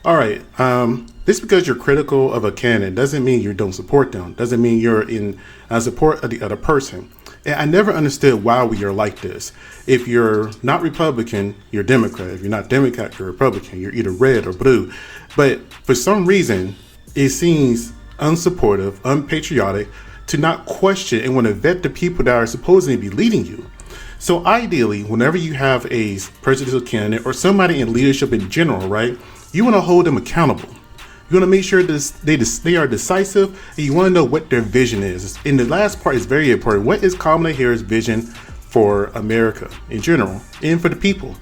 All right. Just because you're critical of a candidate doesn't mean you don't support them. Doesn't mean you're in support of the other person. And I never understood why we are like this. If you're not Republican, you're Democrat. If you're not Democrat, you're Republican. You're either red or blue. But for some reason, it seems unsupportive, unpatriotic to not question and want to vet the people that are supposedly be leading you. So ideally, whenever you have a presidential candidate or somebody in leadership in general, right, you want to hold them accountable. You want to make sure that they are decisive, and you want to know what their vision is. And the last part is very important. What is Kamala Harris' vision for America in general and for the people?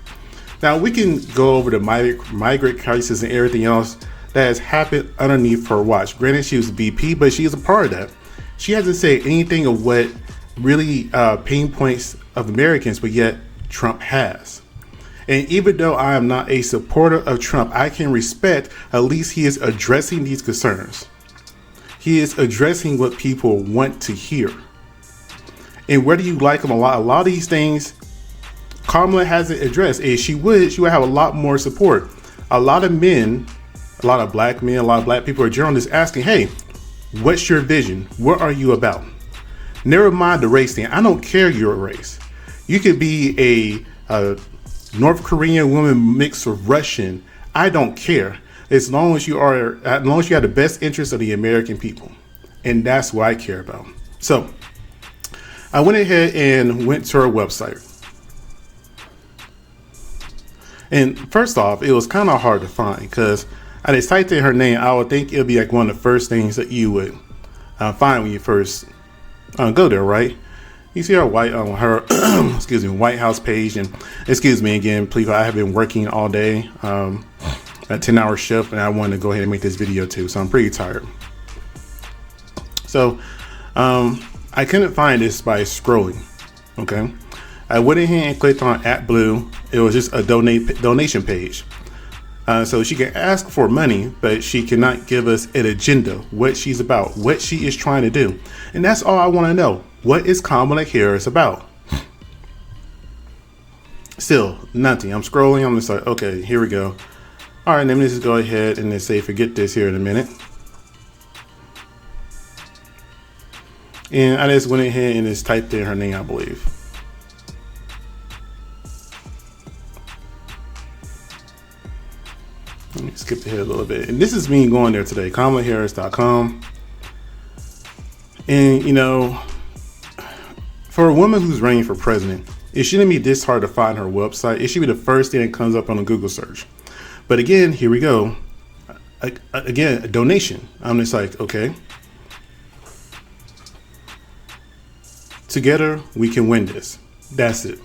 Now, we can go over the migrant crisis and everything else that has happened underneath her watch. Granted, she was a VP, but she is a part of that. She hasn't said anything of what really pain points of Americans, but yet Trump has. And even though I am not a supporter of Trump, I can respect at least he is addressing these concerns. He is addressing what people want to hear. And whether you like him a lot of these things, Kamala hasn't addressed. And she would have a lot more support. A lot of men, a lot of black men, a lot of black people are journalists asking, hey, what's your vision? What are you about? Never mind the race thing. I don't care your race. You could be a North Korean woman mixed with Russian. I don't care. As long as you have the best interest of the American people. And that's what I care about. So I went ahead and went to her website. And first off, it was kind of hard to find because I just typed in her name. I would think it would be like one of the first things that you would find when you first go there, right? You see her White House page, and excuse me again, please. I have been working all day, a 10-hour shift, and I wanted to go ahead and make this video too. So I'm pretty tired. So I couldn't find this by scrolling. Okay, I went ahead and clicked on @blue. It was just a donation page. So she can ask for money, but she cannot give us an agenda, what she's about, what she is trying to do. And that's all I want to know. What is Kamala Harris about? Still, nothing. I'm scrolling. I'm just like, okay, here we go. All right, let me just go ahead and just say, forget this here in a minute. And I just went ahead and just typed in her name, I believe. Let me skip ahead a little bit. And this is me going there today, KamalaHarris.com. And, you know, for a woman who's running for president, it shouldn't be this hard to find her website. It should be the first thing that comes up on a Google search. But again, here we go. Again, a donation. I'm just like, okay. Together, we can win this. That's it.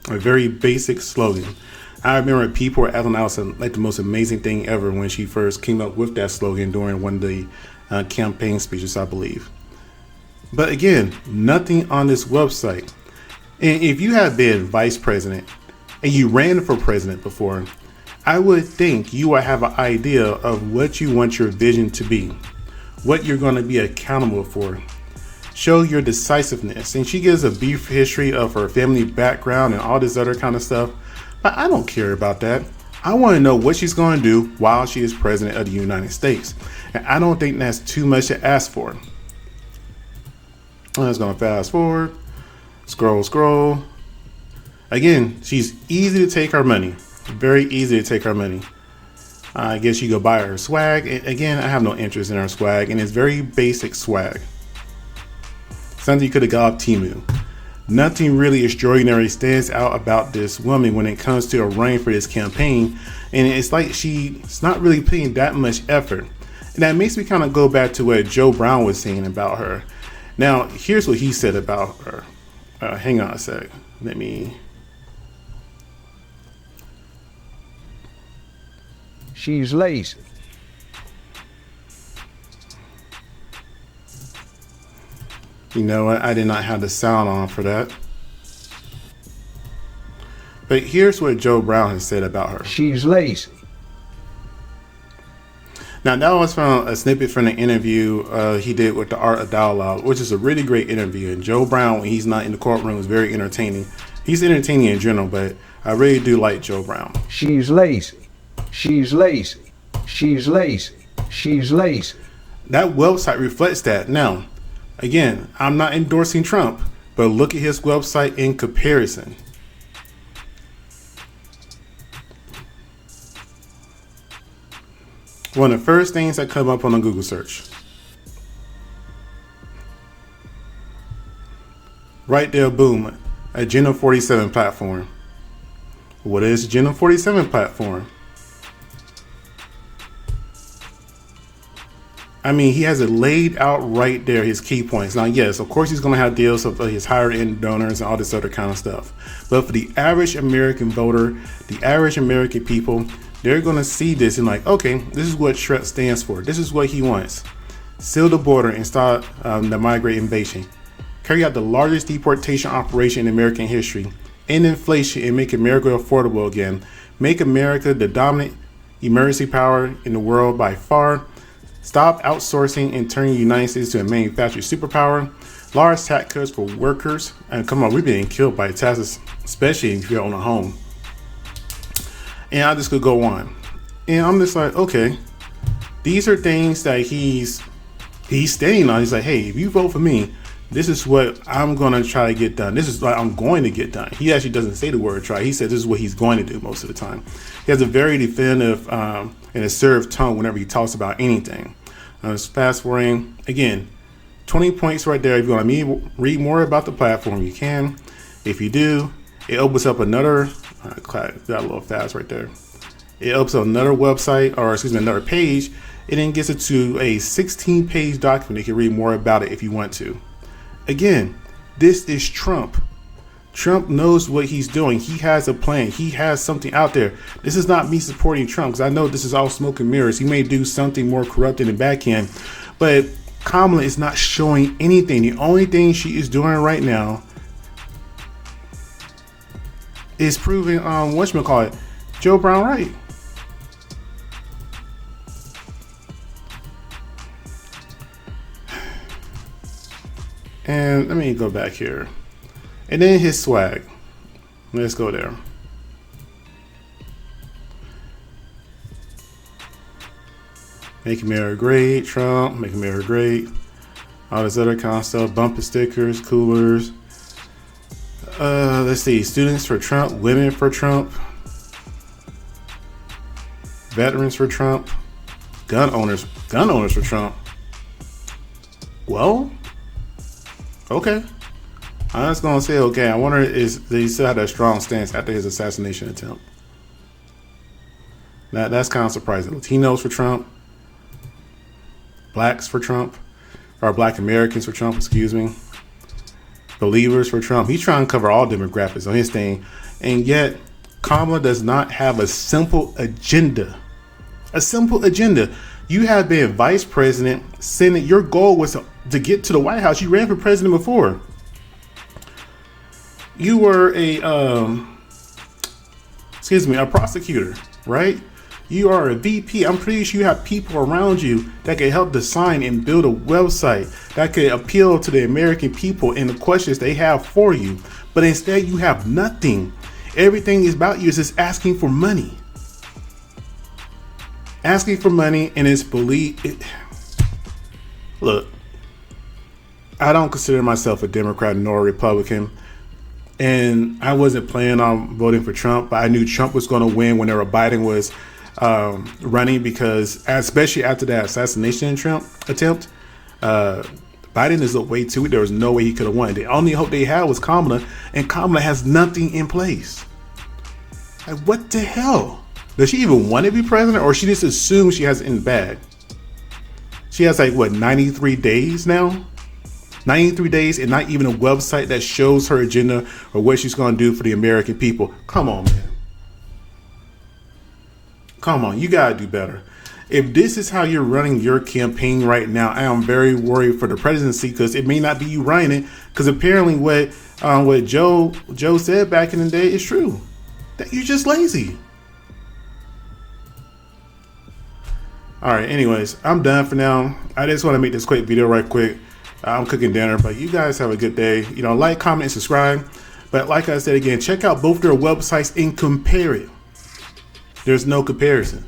A very basic slogan. I remember people were acting out like the most amazing thing ever when she first came up with that slogan during one of the campaign speeches, I believe. But again, nothing on this website. And if you have been vice president and you ran for president before, I would think you would have an idea of what you want your vision to be, what you're going to be accountable for. Show your decisiveness. And she gives a brief history of her family background and all this other kind of stuff. But I don't care about that. I want to know what she's going to do while she is president of the United States. And I don't think that's too much to ask for. I'm just going to fast forward. Scroll. Again, she's easy to take her money. Very easy to take her money. I guess you go buy her swag. And again, I have no interest in her swag. And it's very basic swag. Something you could have got off Temu. Nothing really extraordinary stands out about this woman when it comes to her running for this campaign. And it's like she's not really putting that much effort. And that makes me kind of go back to what Joe Brown was saying about her. Now, here's what he said about her. Hang on a sec. She's lazy. You know what? I did not have the sound on for that. But here's what Joe Brown has said about her. She's lazy. Now, that was from a snippet from the interview he did with the Art of Dialogue, which is a really great interview. And Joe Brown, when he's not in the courtroom, is very entertaining. He's entertaining in general, but I really do like Joe Brown. She's lazy. She's lazy. She's lazy. She's lazy. That website reflects that. Now, again, I'm not endorsing Trump, but look at his website in comparison. One of the first things that come up on a Google search. Right there, boom, Agenda 47 platform. What is Agenda 47 platform? I mean, he has it laid out right there, his key points. Now, yes, of course, he's going to have deals of his higher end donors and all this other kind of stuff. But for the average American voter, the average American people, they're going to see this and like, okay, this is what Trump stands for. This is what he wants. Seal the border and start the migrant invasion. Carry out the largest deportation operation in American history. End inflation and make America affordable again. Make America the dominant emergency power in the world by far. Stop outsourcing and turn the United States to a manufacturing superpower. Large tax cuts for workers. And come on, we're being killed by taxes, especially if you're on a home. And I just could go on. And I'm just like, okay, these are things that he's staying on. He's like, hey, if you vote for me, this is what I'm going to try to get done. This is what I'm going to get done. He actually doesn't say the word try. He said this is what he's going to do most of the time. He has a very definitive and assertive tone whenever he talks about anything. Just fast forwarding, again, 20 points right there. If you want to read more about the platform, you can. If you do, it opens up another, got a little fast right there. It opens up another website, or excuse me, another page. It then gets it to a 16-page document. You can read more about it if you want to. Again, this is Trump. Trump knows what he's doing. He has a plan. He has something out there. This is not me supporting Trump, because I know this is all smoke and mirrors. He may do something more corrupt in the back end, but Kamala is not showing anything. The only thing she is doing right now is proving whatchamacallit, Joe Brown right. And let me go back here. And then his swag. Let's go there. Make America great, Trump, make America great. All this other kind of stuff. Bumper stickers, coolers. Let's see. Students for Trump, women for Trump. Veterans for Trump. Gun owners for Trump. Well, okay. I'm just gonna say, okay, I wonder is he still had a strong stance after his assassination attempt. That's kind of surprising. Latinos for Trump, blacks for Trump, or Black Americans for Trump, excuse me. Believers for Trump. He's trying to cover all demographics on his thing, and yet Kamala does not have a simple agenda. A simple agenda. You have been vice president, Senate. Your goal was to get to the White House. You ran for president before. You were a prosecutor, right? You are a VP. I'm pretty sure you have people around you that can help design and build a website that could appeal to the American people and the questions they have for you. But instead, you have nothing. Everything is about you is just asking for money. Asking for money, and it's look, I don't consider myself a Democrat nor a Republican. And I wasn't planning on voting for Trump, but I knew Trump was going to win whenever Biden was running, because especially after that assassination attempt, Biden is up way too. There was no way he could have won. The only hope they had was Kamala, and Kamala has nothing in place. Like, what the hell? Does she even want to be president, or she just assumes she has it in the bag? She has 93 days now? 93 days and not even a website that shows her agenda or what she's going to do for the American people. Come on, man. Come on, you got to do better. If this is how you're running your campaign right now, I am very worried for the presidency, because it may not be you running it, because apparently what Joe said back in the day is true. That you're just lazy. All right, anyways, I'm done for now. I just want to make this quick video right quick. I'm cooking dinner, but you guys have a good day. Like, comment, and subscribe. But like I said again, check out both their websites and compare it. There's no comparison.